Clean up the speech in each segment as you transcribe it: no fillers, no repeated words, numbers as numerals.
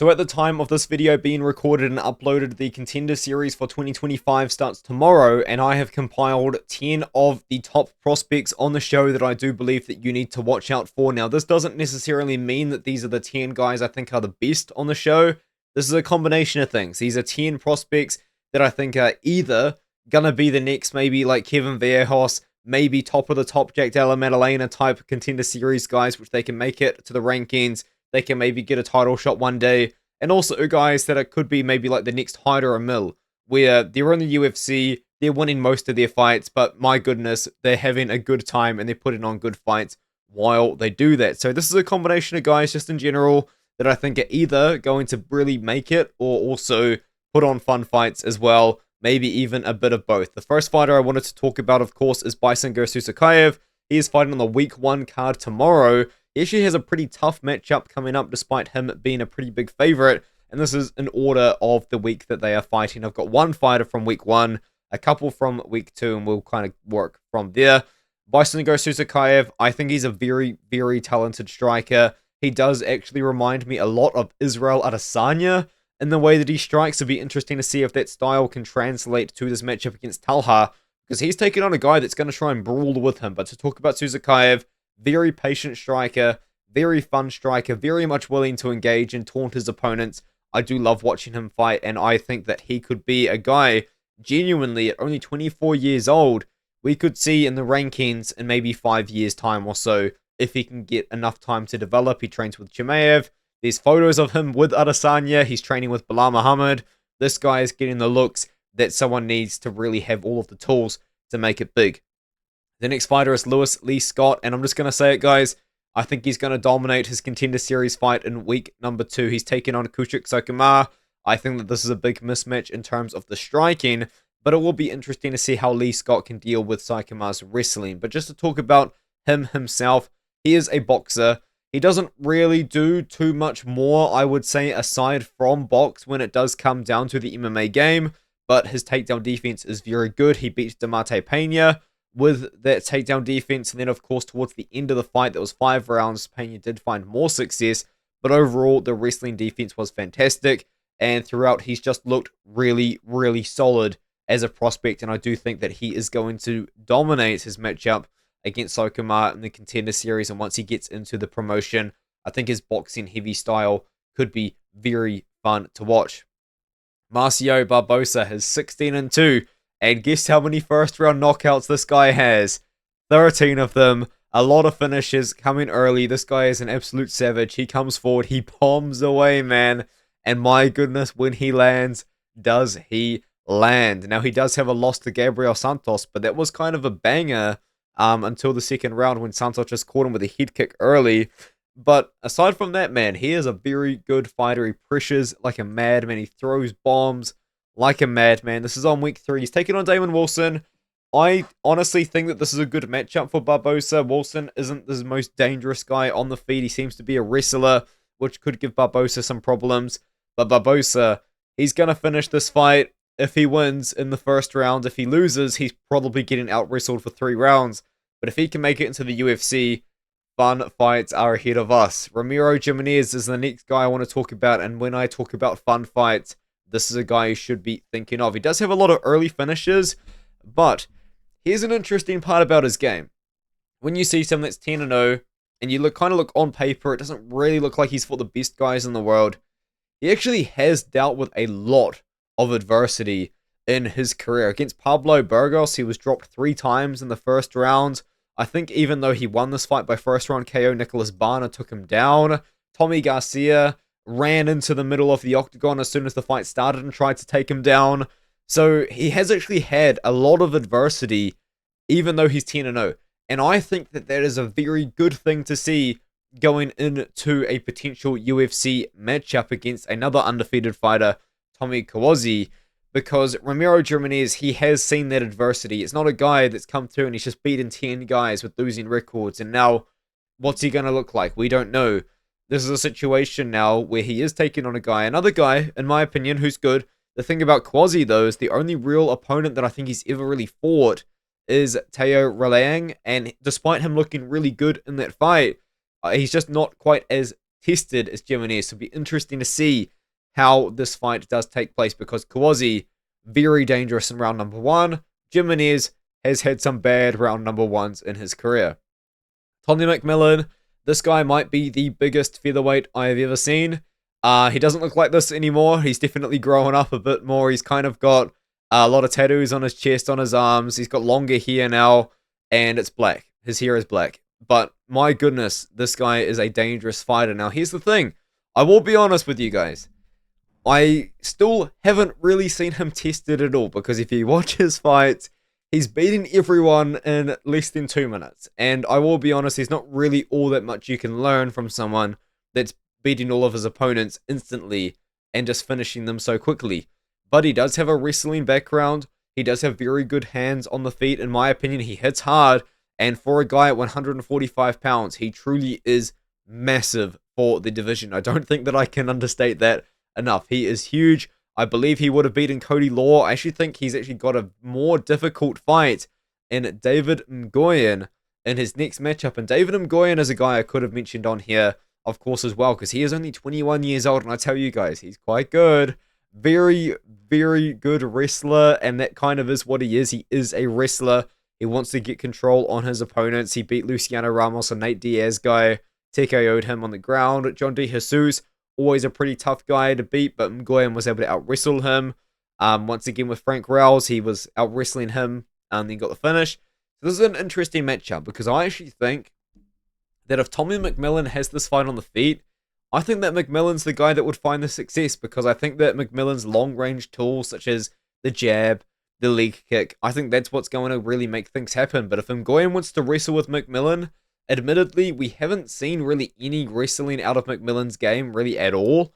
So at the time of this video being recorded and uploaded, the Contender Series for 2025 starts tomorrow, and I have compiled 10 of the top prospects on the show that I do believe that you need to watch out for. Now, this doesn't necessarily mean that these are the 10 guys I think are the best on the show. This is a combination of things. These are 10 prospects that I think are either gonna be the next, maybe like Kevin Vallejos, maybe top of the top Jack Della Maddalena type Contender Series guys, which they can make it to the rankings. They can maybe get a title shot one day. And also guys that it could be maybe like the next Hyder or Mill, where they're in the UFC, they're winning most of their fights, but my goodness, they're having a good time and they're putting on good fights while they do that. So this is a combination of guys just in general that I think are either going to really make it or also put on fun fights as well. Maybe even a bit of both. The first fighter I wanted to talk about, of course, is Bison Susukayev. He is fighting on the week 1 card tomorrow. He actually has a pretty tough matchup coming up despite him being a pretty big favorite. And this is in order of the week that they are fighting. I've got one fighter from week 1, a couple from week 2, and we'll kind of work from there. Bison Susukayev, I think he's a very, very talented striker. He does actually remind me a lot of Israel Adesanya in the way that he strikes. It'll be interesting to see if that style can translate to this matchup against Talha, because he's taking on a guy that's going to try and brawl with him. But to talk about Susukayev, very patient striker, very fun striker, very much willing to engage and taunt his opponents. I do love watching him fight, and I think that he could be a guy, genuinely, at only 24 years old, we could see in the rankings in maybe 5 years' time or so, if he can get enough time to develop. He trains with Chimaev. There's photos of him with Adesanya. He's training with Bilal Muhammad. This guy is getting the looks that someone needs to really have all of the tools to make it big. The next fighter is Lewis Lee Scott, and I'm just going to say it, guys. I think he's going to dominate his Contender Series fight in week number 2. He's taking on Kushik Sakuma. I think that this is a big mismatch in terms of the striking, but it will be interesting to see how Lee Scott can deal with Sakuma's wrestling. But just to talk about him himself, he is a boxer. He doesn't really do too much more, I would say, aside from box when it does come down to the MMA game, but his takedown defense is very good. He beats Damate Pena with that takedown defense, and then of course towards the end of the fight, that was 5 rounds, Pena did find more success, but overall the wrestling defense was fantastic, and throughout he's just looked really, really solid as a prospect, and I do think that he is going to dominate his matchup against Sakuma in the Contender Series, and once he gets into the promotion, I think his boxing heavy style could be very fun to watch. Marcio Barbosa has 16-2, and guess how many first round knockouts this guy has? 13 of them. A lot of finishes coming early. This guy is an absolute savage. He comes forward, he bombs away, man. And my goodness, when he lands, does he land? Now, he does have a loss to Gabriel Santos, but that was kind of a banger until the second round when Santos just caught him with a head kick early. But aside from that, man, he is a very good fighter. He pressures like a madman. He throws bombs like a madman. This is on week 3. He's taking on Damon Wilson. I honestly think that this is a good matchup for Barbosa. Wilson isn't the most dangerous guy on the feet. He seems to be a wrestler, which could give Barbosa some problems. But Barbosa, he's going to finish this fight if he wins in the first round. If he loses, he's probably getting out-wrestled for 3 rounds. But if he can make it into the UFC, fun fights are ahead of us. Ramiro Jimenez is the next guy I want to talk about, and when I talk about fun fights, this is a guy you should be thinking of. He does have a lot of early finishes, but here's an interesting part about his game. When you see someone that's 10-0, and you kind of look on paper, it doesn't really look like he's fought the best guys in the world. He actually has dealt with a lot of adversity in his career. Against Pablo Burgos, he was dropped 3 times in the first round. I think even though he won this fight by first round KO, Nicholas Barner took him down. Tommy Garcia ran into the middle of the octagon as soon as the fight started and tried to take him down. So he has actually had a lot of adversity, even though he's 10-0. And I think that that is a very good thing to see going into a potential UFC matchup against another undefeated fighter, Tommy Kawazi, because Ramiro Jimenez, he has seen that adversity. It's not a guy that's come through and he's just beaten 10 guys with losing records, and now what's he going to look like? We don't know. This is a situation now where he is taking on another guy, in my opinion, who's good. The thing about Kawazi, though, is the only real opponent that I think he's ever really fought is Teo Raleang, and despite him looking really good in that fight, he's just not quite as tested is Jimenez. So it'll be interesting to see how this fight does take place because Kawazi, very dangerous in round number 1. Jimenez has had some bad round number 1s in his career. Tommy McMillan, this guy might be the biggest featherweight I have ever seen. He doesn't look like this anymore. He's definitely growing up a bit more. He's kind of got a lot of tattoos on his chest, on his arms. He's got longer hair now, and it's black. His hair is black. But my goodness, this guy is a dangerous fighter. Now, here's the thing. I will be honest with you guys. I still haven't really seen him tested at all, because if you watch his fights, he's beating everyone in less than 2 minutes. And I will be honest, there's not really all that much you can learn from someone that's beating all of his opponents instantly and just finishing them so quickly. But he does have a wrestling background. He does have very good hands on the feet. In my opinion, he hits hard. And for a guy at 145 pounds, he truly is massive for the division. I don't think that I can understate that enough. He is huge. I believe he would have beaten Cody Law. I actually think he's actually got a more difficult fight in David Nguyen in his next matchup. And David Nguyen is a guy I could have mentioned on here, of course, as well, because he is only 21 years old. And I tell you guys, he's quite good. Very, very good wrestler. And that kind of is what he is. He is a wrestler. He wants to get control on his opponents. He beat Luciano Ramos, a Nate Diaz guy. TKO'd him on the ground. John De Jesus, always a pretty tough guy to beat, but Nguyen was able to out-wrestle him. Once again with Frank Rouse, he was out-wrestling him and then got the finish. So this is an interesting matchup because I actually think that if Tommy McMillan has this fight on the feet, I think that McMillan's the guy that would find the success, because I think that McMillan's long-range tools such as the jab, the leg kick, I think that's what's going to really make things happen. But if Nguyen wants to wrestle with McMillan, admittedly, we haven't seen really any wrestling out of McMillan's game, really at all.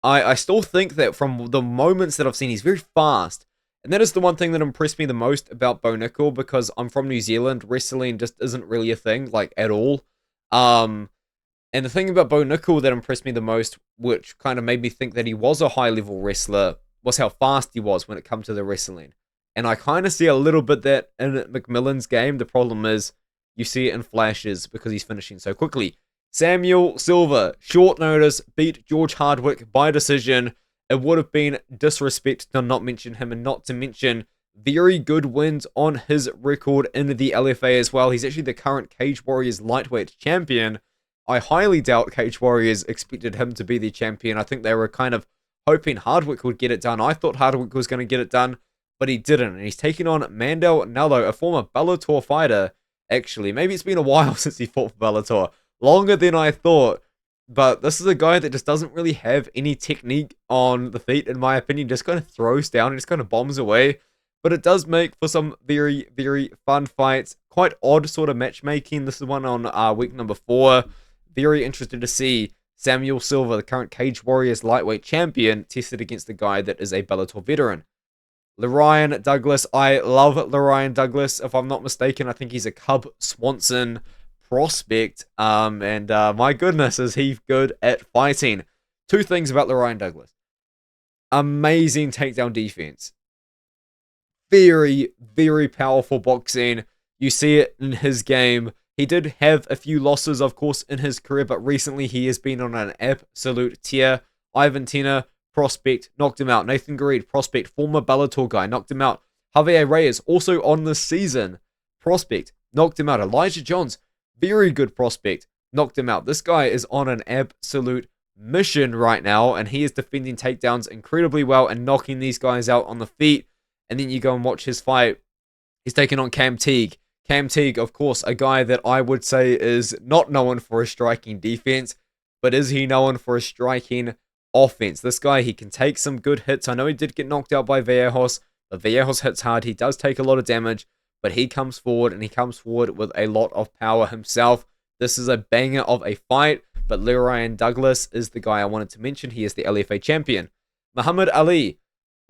I still think that from the moments that I've seen, he's very fast. And that is the one thing that impressed me the most about Bo Nickel, because I'm from New Zealand. Wrestling just isn't really a thing, like, at all. And the thing about Bo Nickel that impressed me the most, which kind of made me think that he was a high-level wrestler, was how fast he was when it comes to the wrestling. And I kind of see a little bit that in McMillan's game. The problem is, you see it in flashes because he's finishing so quickly. Samuel Silva, short notice, beat George Hardwick by decision. It would have been disrespect to not mention him, and not to mention very good wins on his record in the LFA as well. He's actually the current Cage Warriors lightweight champion. I highly doubt Cage Warriors expected him to be the champion. I think they were kind of hoping Hardwick would get it done. I thought Hardwick was going to get it done, but he didn't. And he's taking on Mandel Nallo, a former Bellator fighter. Actually, maybe it's been a while since he fought for Bellator. Longer than I thought. But this is a guy that just doesn't really have any technique on the feet, in my opinion. Just kind of throws down and just kind of bombs away. But it does make for some very, very fun fights. Quite odd sort of matchmaking. This is one on week number 4. Very interested to see Samuel Silva, the current Cage Warriors lightweight champion, tested against a guy that is a Bellator veteran. Lorian Douglas. I love Lorian Douglas. If I'm not mistaken, I think he's a Cub Swanson prospect. And my goodness, is he good at fighting. 2 things about Lorian Douglas. Amazing takedown defense. Very, very powerful boxing. You see it in his game. He did have a few losses, of course, in his career, but recently he has been on an absolute tear. Ivan Tena, prospect, knocked him out. Nathan Gareed, prospect, former Bellator guy, knocked him out. Javier Reyes, also on this season, prospect, knocked him out. Elijah Johns, very good prospect, knocked him out. This guy is on an absolute mission right now, and he is defending takedowns incredibly well and knocking these guys out on the feet. And then you go and watch his fight. He's taking on Cam Teague. Cam Teague, of course, a guy that I would say is not known for his striking defense, but is he known for his striking offense? This guy, he can take some good hits. I know he did get knocked out by Vallejos, but Vallejos hits hard. He does take a lot of damage, but he comes forward, and he comes forward with a lot of power himself. This is a banger of a fight, but Lorian Douglas is the guy I wanted to mention. He is the LFA champion. Muhammad Ali.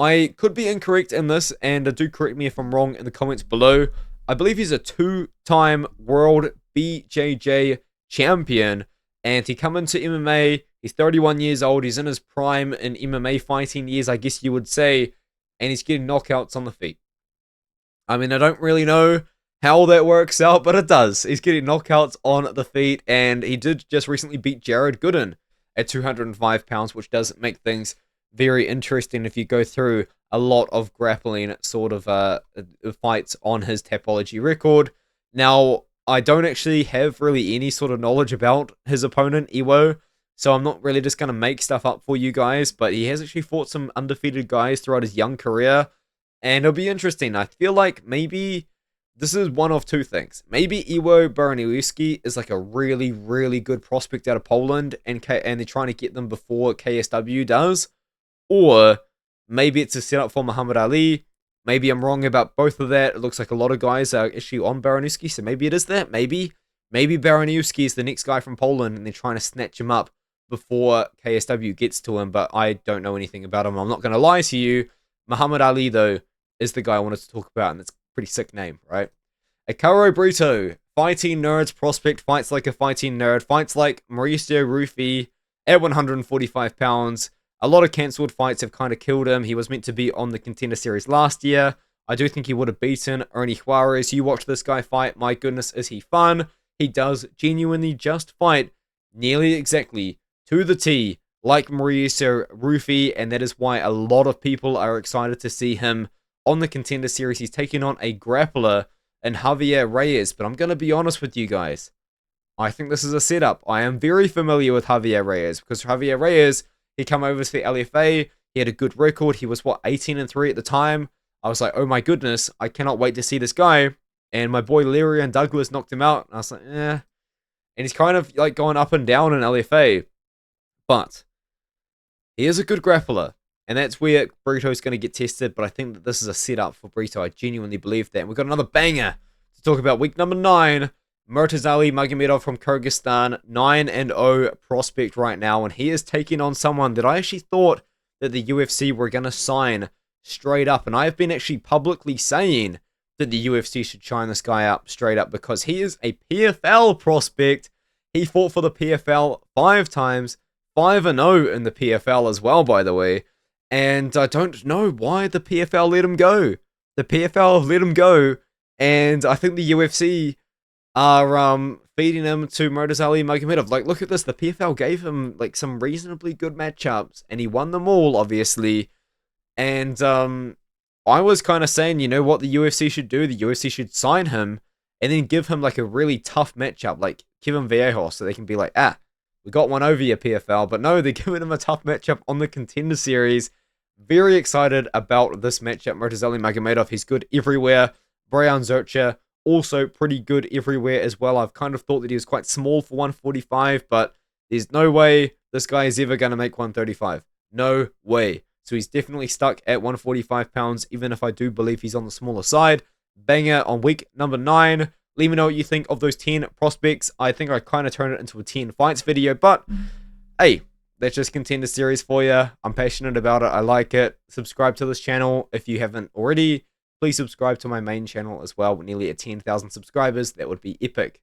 I could be incorrect in this, and do correct me if I'm wrong in the comments below. I believe he's a 2-time world BJJ champion, and he come into MMA. He's 31 years old. He's in his prime in MMA fighting years, I guess you would say, and he's getting knockouts on the feet. I mean, I don't really know how that works out, but it does. He's getting knockouts on the feet, and he did just recently beat Jared Gooden at 205 pounds, which does make things very interesting if you go through a lot of grappling sort of fights on his Tapology record. Now, I don't actually have really any sort of knowledge about his opponent, Iwo, so I'm not really just going to make stuff up for you guys, but he has actually fought some undefeated guys throughout his young career, and it'll be interesting. I feel like maybe this is one of two things. Maybe Iwo Baraniewski is like a really, really good prospect out of Poland, and they're trying to get them before KSW does. Or maybe it's a setup for Muhammad Ali. Maybe I'm wrong about both of that. It looks like a lot of guys are actually on Baraniewski, so maybe it is that. Maybe Baraniewski is the next guy from Poland, and they're trying to snatch him up before KSW gets to him, but I don't know anything about him. I'm not going to lie to you. Muhammad Ali, though, is the guy I wanted to talk about, and it's a pretty sick name, right? Akaro Brito, fighting nerds prospect, fights like a fighting nerd, fights like Mauricio Rufy at 145 pounds. A lot of cancelled fights have kind of killed him. He was meant to be on the Contender Series last year. I do think he would have beaten Ernie Juarez. You watch this guy fight, my goodness, is he fun. He does genuinely just fight nearly exactly to the T, like Mauricio Rufy, and that is why a lot of people are excited to see him on the Contender Series. He's taking on a grappler in Javier Reyes, but I'm going to be honest with you guys. I think this is a setup. I am very familiar with Javier Reyes, because Javier Reyes, he came over to the LFA, he had a good record, he was, 18-3 at the time. I was like, oh my goodness, I cannot wait to see this guy, and my boy Larry and Douglas knocked him out, and I was like, eh. And he's kind of like going up and down in LFA. But he is a good grappler, and that's where Brito's going to get tested, but I think that this is a setup for Brito. I genuinely believe that. And we've got another banger to talk about. Week number 9, Murtazali Magomedov from Kyrgyzstan, 9-0 prospect right now, and he is taking on someone that I actually thought that the UFC were going to sign straight up, and I've been actually publicly saying that the UFC should shine this guy up straight up, because he is a PFL prospect. He fought for the PFL 5 times, 5-0 in the PFL as well, by the way. And I don't know why the PFL let him go. The PFL let him go, and I think the UFC are feeding him to Murtazali Magomedov. Like, look at this. The PFL gave him like some reasonably good matchups, and he won them all, obviously. And I was kind of saying, you know what the UFC should do? The UFC should sign him and then give him like a really tough matchup, like Kevin Vallejos, so they can be like, we got one over your PFL. But no, they're giving him a tough matchup on the Contender Series. Very excited about this matchup. Murtazali Magomedov, he's good everywhere. Brian Zercher, also pretty good everywhere as well. I've kind of thought that he was quite small for 145, but there's no way this guy is ever going to make 135. No way. So he's definitely stuck at 145 pounds, even if I do believe he's on the smaller side. Banger on week number 9. Let me know what you think of those 10 prospects. I think I kind of turned it into a 10 fights video, but hey, that's just Contender Series for you. I'm passionate about it. I like it. Subscribe to this channel if you haven't already. Please subscribe to my main channel as well. We're nearly at 10,000 subscribers. That would be epic.